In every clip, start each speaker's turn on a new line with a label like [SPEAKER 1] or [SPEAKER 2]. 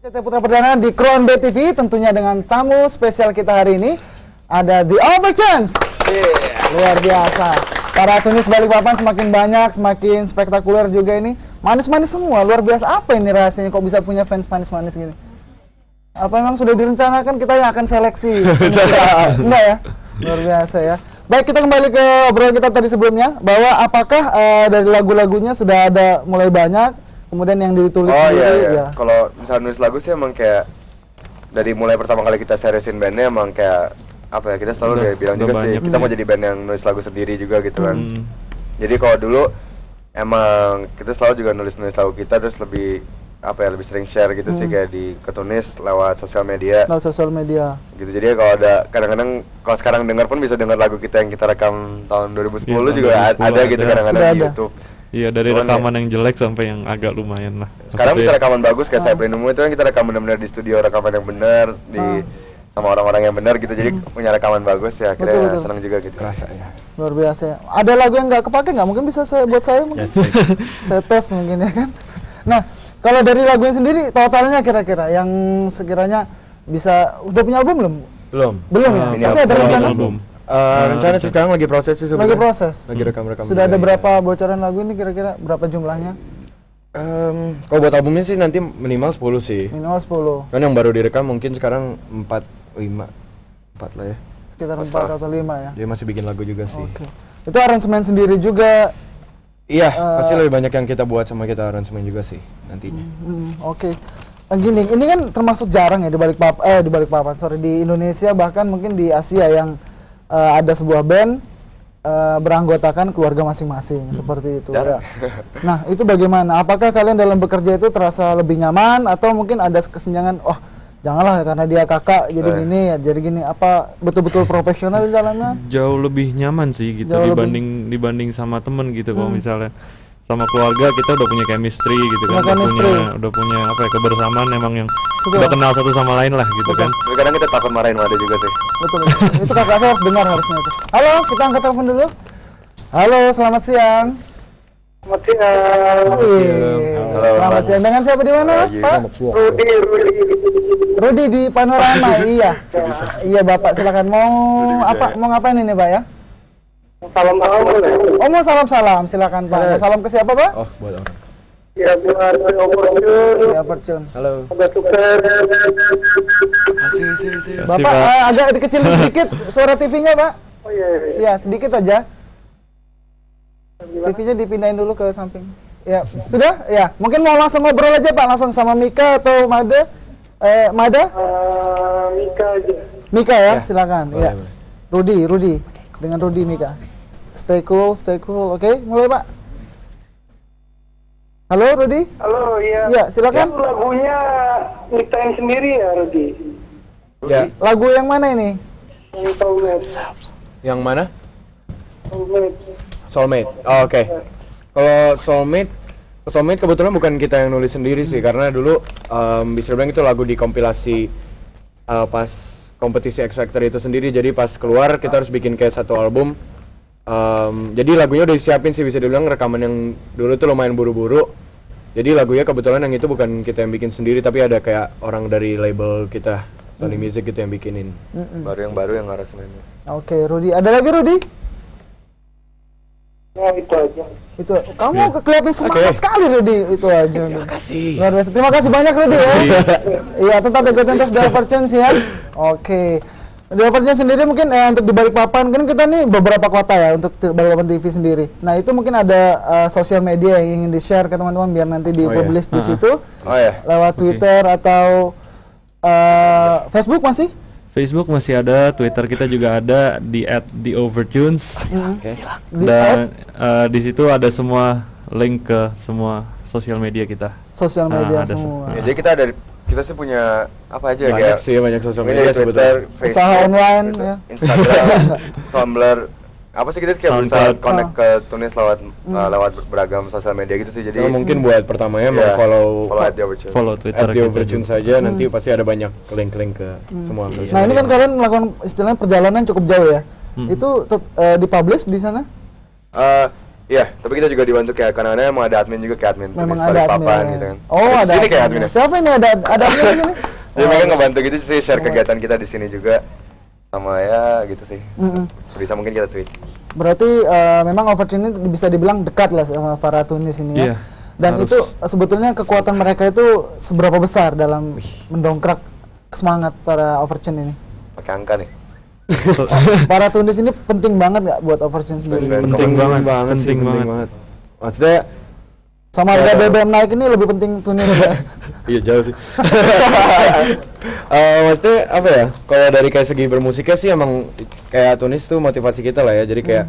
[SPEAKER 1] CT Putra Perdana di Crown BTV, tentunya dengan tamu spesial kita hari ini ada The Overchance. Luar biasa. Para tunis Balikpapan semakin banyak, semakin spektakuler juga ini. Manis-manis semua, luar biasa. Apa ini rahasianya kok bisa punya fans manis-manis gini? Apa memang sudah direncanakan kita yang akan seleksi? Enggak ya? Luar biasa ya. Baik, kita kembali ke obrolan kita tadi sebelumnya, bahwa apakah dari lagu-lagunya sudah ada mulai banyak, kemudian yang ditulis sendiri?
[SPEAKER 2] Iya. Kalau misalnya nulis lagu sih emang kayak dari mulai pertama kali kita seriusin bandnya emang kayak apa ya, kita selalu kayak bilang juga sih kita mau jadi band yang nulis lagu sendiri juga gitu kan. Jadi kalau dulu emang kita selalu juga nulis lagu kita, terus lebih apa ya, lebih sering share gitu sih, kayak di ketunis lewat sosial media.
[SPEAKER 1] Lewat sosial media.
[SPEAKER 2] Gitu. Jadi kalau ada kadang-kadang kalau sekarang dengar pun bisa dengar lagu kita yang kita rekam tahun 2010 juga ada gitu kadang-kadang di YouTube.
[SPEAKER 3] Iya, dari rekaman yang jelek sampai yang agak lumayan lah.
[SPEAKER 2] Sekarang bisa rekaman bagus kayak Saya Pelindungmu itu kan kita rekam benar-benar di studio, rekaman yang benar di sama orang-orang yang benar gitu. Jadi punya rekaman bagus ya, akhirnya senang juga gitu.
[SPEAKER 1] Rasanya. Luar biasa ya. Ada lagu yang nggak kepake nggak? Mungkin bisa buat saya mungkin. Saya tes mungkin ya kan. Nah, kalau dari lagunya sendiri totalnya kira-kira yang sekiranya bisa udah punya album belum? Belum ya. Tapi ada rencana
[SPEAKER 3] album.
[SPEAKER 4] Rencana sekarang lagi proses sih sebenarnya.
[SPEAKER 1] Lagi proses.
[SPEAKER 4] Lagi rekam-rekam.
[SPEAKER 1] Sudah ada berapa bocoran lagu ini kira-kira berapa jumlahnya?
[SPEAKER 4] Kalau buat albumnya sih nanti minimal 10 sih.
[SPEAKER 1] Minimal 10.
[SPEAKER 4] Kan yang baru direkam mungkin sekarang 4 lah ya.
[SPEAKER 1] Sekitar 4 atau 5 ya.
[SPEAKER 4] Dia masih bikin lagu juga sih.
[SPEAKER 1] Oke. Itu aransemen sendiri juga.
[SPEAKER 4] Iya, pasti lebih banyak yang kita buat sama kita aransemen juga sih nantinya.
[SPEAKER 1] Oke. Gini, ini kan termasuk jarang ya di Balikpapan, di Indonesia, bahkan mungkin di Asia yang ada sebuah band beranggotakan keluarga masing-masing seperti itu ya. Nah, itu bagaimana? Apakah kalian dalam bekerja itu terasa lebih nyaman atau mungkin ada kesenjangan? Oh, janganlah karena dia kakak jadi gini ya, jadi gini. Apa betul-betul profesional di dalamnya?
[SPEAKER 3] Jauh lebih nyaman sih gitu dibanding sama temen gitu. Kalau misalnya sama keluarga kita udah punya chemistry gitu kan, udah punya apa ya, kebersamaan emang yang udah kenal satu sama lain lah gitu kan.
[SPEAKER 2] Tapi kadang kita takut marahin Made juga sih.
[SPEAKER 1] Betul. Itu kakak saya harus dengar harusnya itu. Halo, kita angkat telepon dulu. Halo, selamat siang.
[SPEAKER 5] Selamat siang.
[SPEAKER 1] Selamat siang. Dengan siapa di mana, Pak? Rudi di Panorama. Iya. Iya, Bapak silakan. Mau ngapain ini, Pak ya?
[SPEAKER 5] Salam-salam boleh?
[SPEAKER 1] Oh, mau salam-salam, silakan Pak. Mau salam ke siapa, Pak?
[SPEAKER 4] Oh, buat orang.
[SPEAKER 5] Ya, buat Overtune.
[SPEAKER 1] Ya, Overtune.
[SPEAKER 4] Halo.
[SPEAKER 5] Agak sukses.
[SPEAKER 1] Bapak agak dikecilin sedikit suara TV-nya, Pak.
[SPEAKER 5] Oh iya.
[SPEAKER 1] Iya, sedikit aja. TV-nya dipindahin dulu ke samping. Ya, sudah? Ya, mungkin mau langsung ngobrol aja, Pak, langsung sama Mika atau Mada? Mada?
[SPEAKER 5] Mika aja.
[SPEAKER 1] Mika ya, silakan. Ya. Rudi. Dengan Rudi Mika. Stay cool. Oke, mulai, Pak. Halo, Rudi?
[SPEAKER 5] Halo, iya.
[SPEAKER 1] Ya, silakan.
[SPEAKER 5] Itu lagunya nyiptain sendiri ya, Rudi?
[SPEAKER 4] Ya.
[SPEAKER 1] Lagu yang mana ini?
[SPEAKER 4] Yang mana?
[SPEAKER 5] Soulmate.
[SPEAKER 4] Soulmate. Oh, oke. Kalau Soulmate kebetulan bukan kita yang nulis sendiri sih, karena dulu bisa bilang itu lagu di kompilasi pas kompetisi X Factor itu sendiri. Jadi pas keluar kita harus bikin kayak satu album. Jadi lagunya udah disiapin sih, bisa dibilang rekaman yang dulu tuh lumayan buru-buru. Jadi lagunya kebetulan yang itu bukan kita yang bikin sendiri, tapi ada kayak orang dari label kita, Sony Music gitu yang bikinin.
[SPEAKER 2] Baru yang aransemennya.
[SPEAKER 1] Oke, Rudi. Ada lagi, Rudi?
[SPEAKER 5] Ya, itu aja.
[SPEAKER 1] Itu kamu kelihatan semangat sekali, Rudi. Itu aja.
[SPEAKER 4] Terima kasih.
[SPEAKER 1] Luar biasa. Terima kasih banyak, Rudi ya. Iya, tetap ikutin terus The Overchance ya. Oke. The Overchance sendiri mungkin untuk di Balikpapan, kan kita nih beberapa kota ya untuk Balikpapan TV sendiri. Nah, itu mungkin ada sosial media yang ingin di-share ke teman-teman biar nanti di-publish di situ.
[SPEAKER 2] Oh ya.
[SPEAKER 1] Lewat Twitter atau Facebook masih?
[SPEAKER 3] Facebook masih ada, Twitter kita juga ada di @theovertunes. Dan di situ ada semua link ke semua sosial media kita.
[SPEAKER 1] Sosial media semua.
[SPEAKER 2] Ya, jadi kita sih punya apa aja
[SPEAKER 4] Banyak sosial media
[SPEAKER 2] Twitter,
[SPEAKER 4] sebetulnya.
[SPEAKER 2] Facebook,
[SPEAKER 1] Usaha online ya.
[SPEAKER 2] Instagram, Tumblr. Apa sih kita kayak berusaha connect ke tunis lewat beragam sosial media gitu sih. Jadi
[SPEAKER 4] mungkin buat pertamanya mau
[SPEAKER 3] follow Twitter
[SPEAKER 4] di Overtune saja, nanti pasti ada banyak link-link ke semua.
[SPEAKER 1] Nah, ini kan kalian melakukan istilahnya perjalanan cukup jauh ya. Itu dipublish di sana?
[SPEAKER 2] Iya, tapi kita juga dibantu kayak kadang-kadang emang ada admin juga, kayak admin
[SPEAKER 1] Memang
[SPEAKER 2] tulis
[SPEAKER 1] ada
[SPEAKER 2] balik papan
[SPEAKER 1] admin.
[SPEAKER 2] gitu kan.
[SPEAKER 1] Oh, ada
[SPEAKER 2] Sini kayak
[SPEAKER 1] adminnya.
[SPEAKER 2] adminnya.
[SPEAKER 1] Siapa ini ada adminnya di sini?
[SPEAKER 2] Jadi mereka ngebantu gitu sih, share kegiatan kita di sini juga. Sama ya gitu sih. Sebisa mungkin kita tweet.
[SPEAKER 1] Berarti memang Overchan ini bisa dibilang dekat lah sama para Tunis ini ya.
[SPEAKER 3] Iya,
[SPEAKER 1] Dan
[SPEAKER 3] harus.
[SPEAKER 1] itu sebetulnya kekuatan mereka itu seberapa besar dalam mendongkrak semangat para Overchan ini?
[SPEAKER 2] Pakai angka nih.
[SPEAKER 1] Para Tunis ini penting banget nggak buat Overchan sendiri?
[SPEAKER 3] Penting banget, penting
[SPEAKER 4] penting
[SPEAKER 3] banget.
[SPEAKER 4] banget. Maksudnya
[SPEAKER 1] Sama harga BBM naik ini lebih penting Tunis ya?
[SPEAKER 4] iya jauh sih. Maksudnya apa ya? Kalau dari kayak segi bermusiknya sih emang kayak Tunis tuh motivasi kita lah ya. Jadi kayak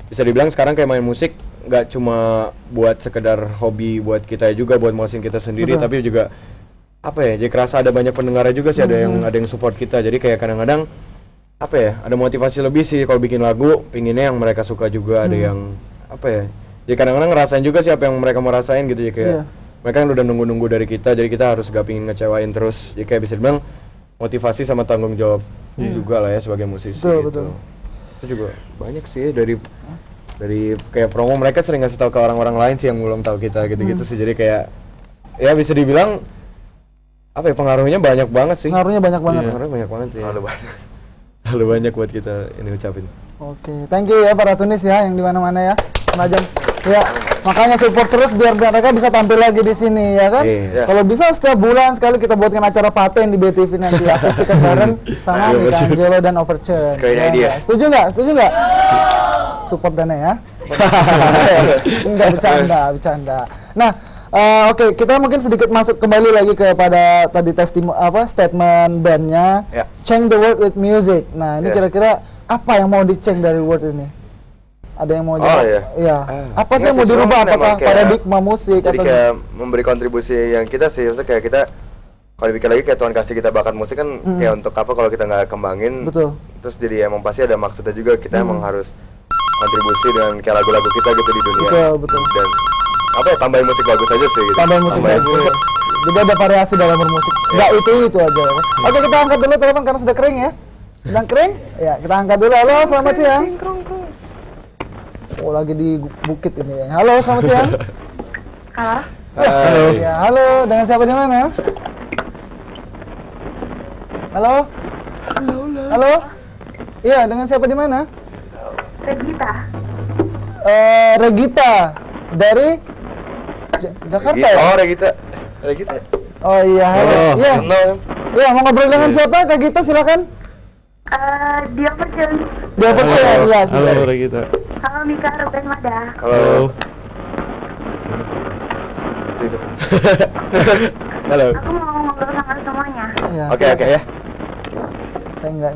[SPEAKER 4] bisa dibilang sekarang kayak main musik nggak cuma buat sekedar hobi buat kita juga, buat muasin kita sendiri,
[SPEAKER 1] Betul.
[SPEAKER 4] tapi juga apa ya? Jadi kerasa ada banyak pendengarnya juga sih, ada yang support kita. Jadi kayak kadang-kadang apa ya? Ada motivasi lebih sih kalau bikin lagu, pinginnya yang mereka suka juga, ada yang apa ya? Jadi kadang-kadang ngerasain juga sih apa yang mereka mau rasain gitu ya kayak mereka kan udah nunggu-nunggu dari kita, jadi kita harus gak pingin ngecewain terus. Jadi kayak bisa dibilang motivasi sama tanggung jawab juga lah ya sebagai musisi.
[SPEAKER 1] Betul,
[SPEAKER 4] gitu.
[SPEAKER 1] betul.
[SPEAKER 4] Itu juga banyak sih dari kayak promo mereka sering ngasih tahu ke orang-orang lain sih yang belum tahu kita gitu-gitu sih. Jadi kayak ya bisa dibilang apa ya, pengaruhnya banyak banget sih.
[SPEAKER 1] Pengaruhnya banyak banget.
[SPEAKER 4] Pengaruhnya banyak banget sih.
[SPEAKER 2] Terlalu banyak.
[SPEAKER 4] Terlalu banyak buat kita ini ucapin.
[SPEAKER 1] Oke, thank you ya para Tunis ya yang di mana-mana ya. Penajam. Ya, makanya support terus biar mereka bisa tampil lagi di sini ya kan.
[SPEAKER 4] Iya.
[SPEAKER 1] Kalau bisa setiap bulan sekali kita buatkan acara paten di BTV nanti akustikan bareng sama
[SPEAKER 4] Iya,
[SPEAKER 1] Mika Angelo dan Overchan.
[SPEAKER 2] Great idea.
[SPEAKER 1] Setuju nggak? Setuju nggak? Support Dana ya. Enggak bercanda. Nah, oke, kita mungkin sedikit masuk kembali lagi kepada tadi statement bandnya.
[SPEAKER 2] Ya.
[SPEAKER 1] Change the world with music. Nah, ini
[SPEAKER 2] Ya.
[SPEAKER 1] kira-kira apa yang mau di-change dari word ini? Ada yang mau jawab?
[SPEAKER 2] iya.
[SPEAKER 1] Iya. Apa sih
[SPEAKER 2] Enggak
[SPEAKER 1] yang mau
[SPEAKER 2] sih,
[SPEAKER 1] dirubah?
[SPEAKER 2] cuma
[SPEAKER 1] Apakah
[SPEAKER 2] memang kayak-
[SPEAKER 1] paradigma musik
[SPEAKER 2] Jadi
[SPEAKER 1] atau
[SPEAKER 2] kayak memberi kontribusi yang kita sih, maksudnya kayak kita kalau dipikir lagi kayak Tuhan kasih kita bakat musik kan kayak untuk apa kalau kita nggak kembangin.
[SPEAKER 1] Betul.
[SPEAKER 2] Terus jadi emang pasti ada maksudnya juga, kita emang harus kontribusi dengan kayak lagu-lagu kita gitu di dunia.
[SPEAKER 1] Betul.
[SPEAKER 2] Dan apa ya, tambahin musik bagus aja sih gitu.
[SPEAKER 1] Tambahin musik bagus. Jadi ada variasi dalam bermusik. Enggak itu aja. Ya. Oke, kita angkat dulu telepon karena sudah kering ya. Sedang kering? Ya, kita angkat dulu. Halo, selamat siang. Oh, lagi di bukit ini ya. Halo, selamat siang.
[SPEAKER 5] Halo,
[SPEAKER 1] Halo. Ya, halo. Dengan siapa di mana? Halo? Halo? Iya, dengan siapa di mana?
[SPEAKER 5] Regita.
[SPEAKER 1] Regita dari Jakarta ya?
[SPEAKER 2] Oh, Regita. Regita.
[SPEAKER 1] Oh iya, halo.
[SPEAKER 3] Halo.
[SPEAKER 1] Iya.
[SPEAKER 2] Kenal.
[SPEAKER 1] Iya, mau ngobrol dengan siapa? Kak Gita, silakan.
[SPEAKER 5] Di Overchan.
[SPEAKER 1] Di Overchan, iya.
[SPEAKER 3] Halo,
[SPEAKER 1] silakan.
[SPEAKER 3] Regita.
[SPEAKER 5] Halo Mika, Ruben Mada.
[SPEAKER 2] Halo.
[SPEAKER 4] Halo.
[SPEAKER 5] Aku mau ngobrol sama semuanya.
[SPEAKER 1] Iya,
[SPEAKER 2] Oke,
[SPEAKER 1] silakan.
[SPEAKER 2] oke ya.
[SPEAKER 1] Saya enggak.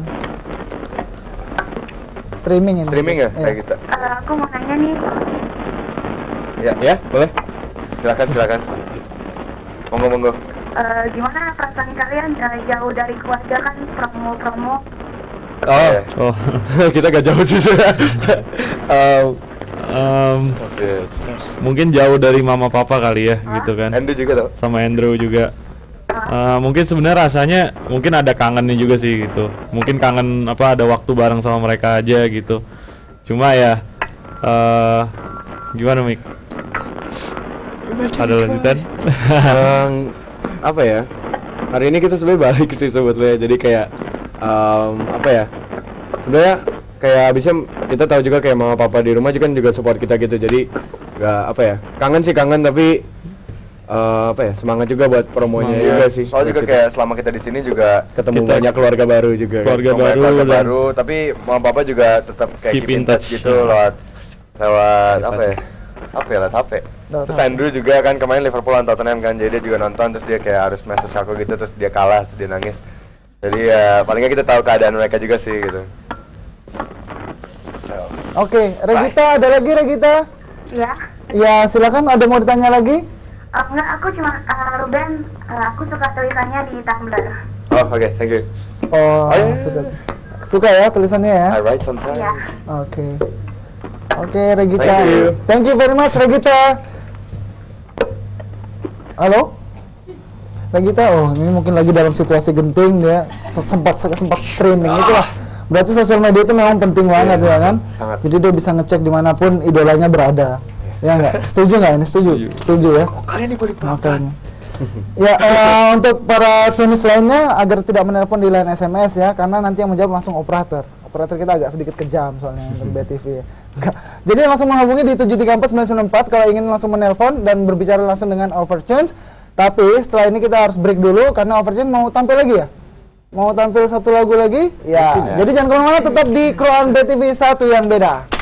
[SPEAKER 1] Streaming ini.
[SPEAKER 2] Streaming ya,
[SPEAKER 1] Iya.
[SPEAKER 2] Regita.
[SPEAKER 5] Aku mau nanya nih,
[SPEAKER 4] Ya, boleh?
[SPEAKER 2] Silakan. Monggo.
[SPEAKER 5] gimana perasaan kalian jauh dari keluarga kan promo-promo?
[SPEAKER 4] Oh,
[SPEAKER 2] Iya.
[SPEAKER 3] Oh,
[SPEAKER 4] kita gak jauh sih.
[SPEAKER 3] mungkin jauh dari mama papa kali ya, gitu kan.
[SPEAKER 2] Andrew juga tau.
[SPEAKER 3] Sama Andrew juga. Mungkin sebenarnya rasanya mungkin ada kangennya juga sih gitu. Mungkin kangen apa ada waktu bareng sama mereka aja gitu. Cuma ya gimana Mik? Ada lanjutan?
[SPEAKER 4] Apa ya? Hari ini kita sebenarnya balik sih sebetulnya. Jadi kayak apa ya? Sebenarnya kayak abisnya kita tahu juga kayak mama papa di rumah juga support kita gitu. Jadi nggak apa ya? Kangen tapi apa ya? Semangat juga buat promonya juga sih.
[SPEAKER 2] Soalnya juga
[SPEAKER 4] Kita
[SPEAKER 2] kayak selama kita di sini juga
[SPEAKER 4] ketemu
[SPEAKER 3] kita-
[SPEAKER 4] banyak keluarga baru juga. kan.
[SPEAKER 3] Keluarga
[SPEAKER 2] keluarga
[SPEAKER 3] baru dan
[SPEAKER 2] baru, tapi mama papa juga tetap kayak
[SPEAKER 3] Keep in touch.
[SPEAKER 2] gitu lewat apa ya? Lewat HP.
[SPEAKER 1] Lewat
[SPEAKER 2] Terus
[SPEAKER 1] HP.
[SPEAKER 2] Andrew juga kan kemarin Liverpool lawan Tottenham kan, jadi dia juga nonton, terus dia kayak harus message aku gitu, terus dia kalah, terus dia nangis. Jadi ya palingnya kita tahu keadaan mereka juga sih gitu. So,
[SPEAKER 1] Oke, Regita, ada lagi Regita?
[SPEAKER 5] Ya?
[SPEAKER 1] Ya, silakan. Ada mau ditanya lagi?
[SPEAKER 5] Enggak, aku cuma Ruben, aku suka tulisannya di Tumblr.
[SPEAKER 2] oh oke, thank you.
[SPEAKER 1] Oh,
[SPEAKER 2] Oh, iya.
[SPEAKER 1] sudah. Suka ya tulisannya ya?
[SPEAKER 2] I write sometimes.
[SPEAKER 5] Iya.
[SPEAKER 1] Oke. Oke, Regita.
[SPEAKER 2] Thank you.
[SPEAKER 1] Thank you very much, Regita. Halo? Regita, oh ini mungkin lagi dalam situasi genting dia sempat streaming itulah. Berarti sosial media itu memang penting banget ya kan?
[SPEAKER 2] sangat.
[SPEAKER 1] Jadi dia bisa ngecek dimanapun idolanya berada. Ya enggak? Setuju nggak ini? Setuju ya.
[SPEAKER 2] Kalian nih balik
[SPEAKER 1] Makanya. Ya, untuk para tunis lainnya agar tidak menelpon di line SMS ya, karena nanti yang menjawab langsung operator. Operator kita agak sedikit kejam soalnya untuk BTV ya. Enggak. Jadi langsung menghubungi di 734 994 kalau ingin langsung menelpon dan berbicara langsung dengan Overtunes. Tapi setelah ini kita harus break dulu karena Overtunes mau tampil lagi ya. Mau tampil satu lagu lagi? Ya. Jadi jangan kemana-mana, tetap di Crown BTV, satu yang beda.